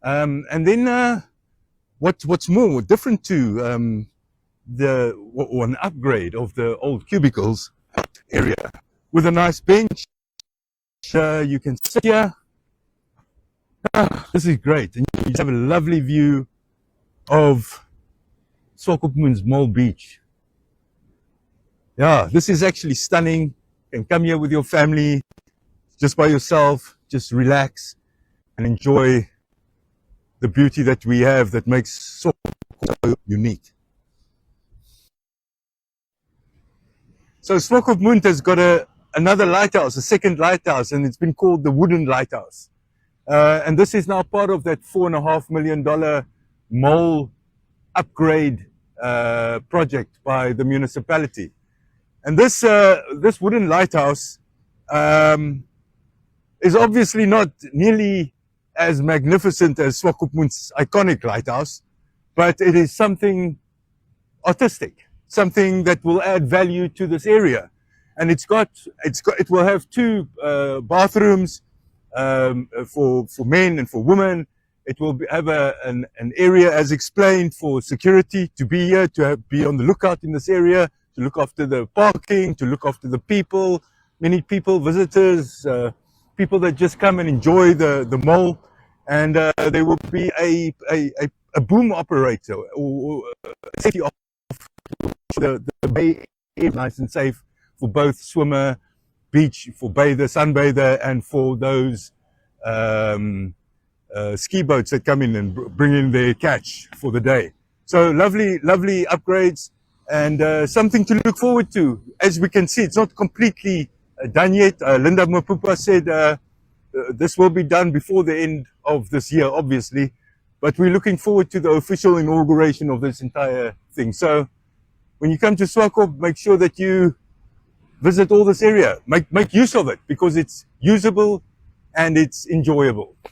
And then what's more different to an upgrade of the old cubicles area with a nice bench. You can sit here. This is great, and you have a lovely view of Swakopmund's Mole Beach. Yeah, this is actually stunning. You can come here with your family, just by yourself, just relax and enjoy the beauty that we have that makes Swakop so unique. So Swakopmund has got another lighthouse, a second lighthouse, and it's been called the Wooden Lighthouse. And this is now part of that $4.5 million mole upgrade project by the municipality. And this wooden lighthouse is obviously not nearly as magnificent as Swakopmund's iconic lighthouse, but it is something artistic, something that will add value to this area. And it will have two bathrooms for men and for women. It will have an area, as explained, for security to be here, to be on the lookout in this area, to look after the parking, to look after the people, many people, visitors, people that just come and enjoy the mole. And there will be a boom operator or a safety officer. The bay is nice and safe for both swimmer, beach, for bather, sunbather, and for those ski boats that come in and bring in their catch for the day. So lovely upgrades, and something to look forward to. As we can see, it's not completely done yet. Linda Mapupa said this will be done before the end of this year, obviously, but we're looking forward to the official inauguration of this entire thing. So when you come to Swakop, make sure that you visit all this area. Make use of it, because it's usable and it's enjoyable.